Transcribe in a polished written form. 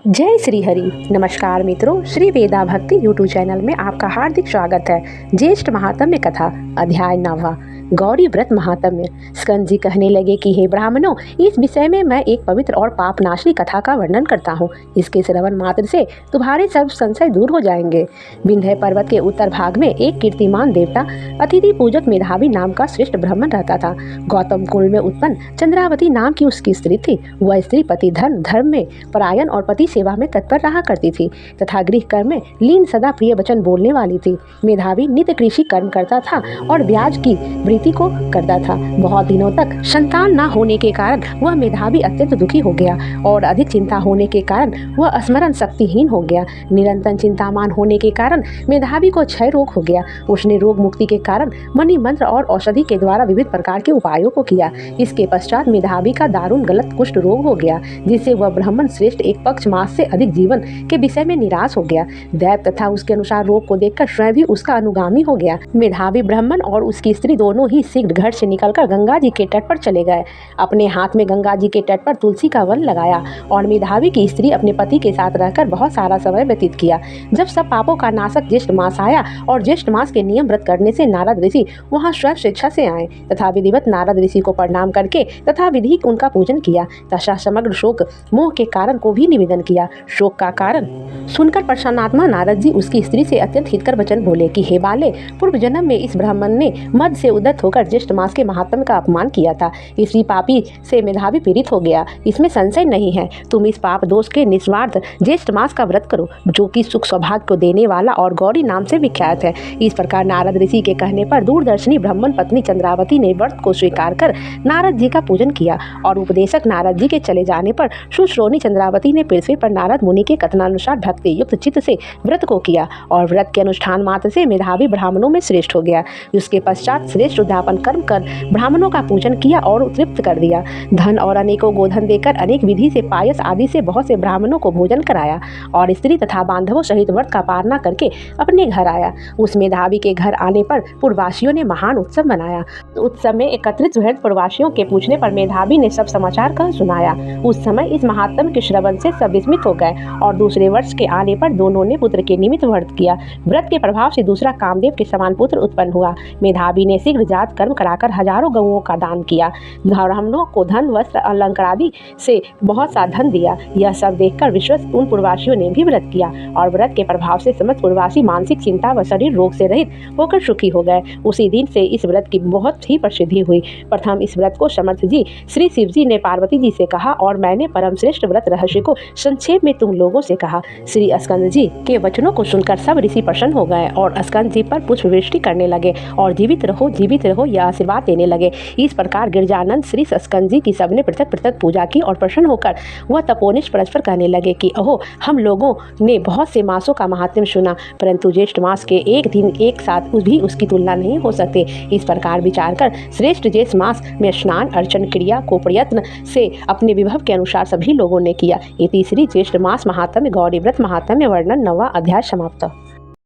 जय श्री हरि। नमस्कार मित्रों, श्री वेदा भक्ति यूट्यूब चैनल में आपका हार्दिक स्वागत है। ज्येष्ठ महात्म्य कथा अध्याय 9वां, गौरी व्रत महात्म्य। स्कंद जी कहने लगे कि हे ब्राह्मणों, इस विषय में मैं एक पवित्र और पापनाशनी कथा का वर्णन करता हूँ। इसके श्रवण मात्र से तुम्हारे सब संशय दूर हो जाएंगे। विंध्य पर्वत के उत्तर भाग में एक कीर्तिमान देवता अतिथि पूजक मेधावी नाम का श्रेष्ठ ब्राह्मण रहता था। गौतम कुल में उत्पन्न चंद्रावती नाम की उसकी स्त्री थी। वह स्त्री पति धर्म में परायण और पति सेवा में तत्पर रहा करती थी तथा गृह कर्म में लीन सदा प्रिय वचन बोलने वाली थी। मेधावी नित्य कृषि कर्म करता था और ब्याज की वृत्ति को करता था। बहुत दिनों तक संतान न होने के कारण वह मेधावी अत्यंत दुखी हो गया और अधिक चिंता होने के कारण वह स्मरण शक्तिहीन हो गया। निरंतर चिंतामान होने के कारण मेधावी को क्षय रोग हो गया। उसने रोग मुक्ति के कारण मणि मंत्र और औषधि के द्वारा विविध प्रकार के उपायों को किया। इसके पश्चात मेधावी का दारुण गलत कुष्ठ रोग हो गया, जिससे वह ब्राह्मण श्रेष्ठ एक पक्ष मास से अधिक जीवन के विषय में निराश हो गया। दैव तथा उसके अनुसार रोग को देखकर स्वयं भी उसका अनुगामी हो गया। मेधावी ब्राह्मण और उसकी स्त्री दोनों ही शीघ्र घर से निकलकर गंगा जी के तट पर चले गए। अपने हाथ में गंगा जी के तट पर तुलसी का वन लगाया और मेधावी की स्त्री अपने पति के साथ रहकर बहुत सारा समय व्यतीत किया। जब सब पापों का नाशक ज्येष्ठ मास आया और ज्येष्ठ मास के नियम व्रत करने से नारद ऋषि वहाँ स्वयं स्वेच्छा से आए तथा विधिवत नारद ऋषि को प्रणाम करके तथा विधि उनका पूजन किया तथा समग्र शोक मोह के कारण को भी निवेदन किया। शोक का कारण सुनकर प्रसन्नात्मा नारद जी उसकी स्त्री से अत्यंत हितकर वचन बोले कि हे बाले, पूर्व जन्म में इस ब्राह्मण ने मद से उद्यत होकर ज्येष्ठ मास के महात्म्य का अपमान किया था। इसी पापी से मेधावी पीड़ित हो गया, इसमें संशय नहीं है। तुम इस पाप दोष के निस्वार्थ ज्येष्ठ मास का व्रत करो, जो कि सुख सौभाग्य को देने वाला और गौरी नाम से विख्यात है। इस प्रकार नारद ऋषि के कहने पर दूरदर्शनी ब्राह्मण पत्नी चंद्रावती ने व्रत को स्वीकार कर नारद जी का पूजन किया और उपदेशक नारद जी के चले जाने पर सुश्रोणी चंद्रावती ने पृथ्वी पर नारद मुनि के कथनानुसार भक्ति युक्त चित्त से व्रत को किया और व्रत के अनुष्ठान मात्र से मेधावी ब्राह्मणों में श्रेष्ठ हो गया। उसके पश्चात श्रेष्ठ उद्यापन कर्म कर ब्राह्मणों का पूजन किया और तृप्त कर दिया। धन और अनेकों गोधन देकर अनेक विधि से पायस आदि से बहुत से ब्राह्मणों को भोजन कराया और स्त्री तथा बांधवों सहित व्रत का पालना करके अपने घर आया। उस मेधावी के घर आने पर पूर्ववासियों ने महान उत्सव मनाया। उत्सव में एकत्रित पूर्ववासियों के पूछने पर मेधावी ने सब समाचार कह सुनाया। उस समय इस महात्म्य के श्रवण से सब विस्मित हो गए और दूसरे वर्ष के आने पर दोनों ने पुत्र के निमित्त व्रत किया। व्रत के प्रभाव से दूसरा कामदेव के समान पुत्र उत्पन्न हुआ। मेधावी ने शीघ्र जात कर्म कराकर हजारों गौओं का दान किया। ब्राह्मणों को धन वस्त्र अलंकार आदि से बहुत सा धन दिया। यह सब देखकर विश्वस्त उन पूर्ववासियों ने भी व्रत किया और व्रत के प्रभाव से समस्त पूर्ववासी मानसिक चिंता व शरीर रोग से रहित होकर सुखी हो गए। उसी दिन से इस व्रत की बहुत ही प्रसिद्धि हुई। प्रथम इस व्रत को समर्थ जी श्री शिव जी ने पार्वती जी से कहा और मैंने परम श्रेष्ठ व्रत रहस्य को संक्षेप में तुम लोगों से कहा। श्री स्कंद जी के वचनों को सुनकर सब ऋषि प्रसन्न हो गए और स्कंद जी पर पुष्पवृष्टि करने लगे और जीवित रहो यह आशीर्वाद देने लगे। इस प्रकार गिरजानंद श्री स्कंद जी की सबने पृथक पृथक पूजा की और प्रसन्न होकर वह तपोनिष्ठ परस्पर कहने लगे कि अहो, हम लोगों ने बहुत से मासों का महात्म्य सुना, परंतु ज्येष्ठ मास के एक दिन एक साथ भी उसकी तुलना नहीं हो सकते। इस प्रकार विचार कर श्रेष्ठ ज्येष्ठ मास में स्नान अर्चन क्रिया को प्रयत्न से अपने विभव के अनुसार सभी लोगों ने किया। ये तीसरी ज्येष्ठ मास महात्म्य गौरी व्रत महात्म्य वर्णन 9वां अध्याय समाप्त।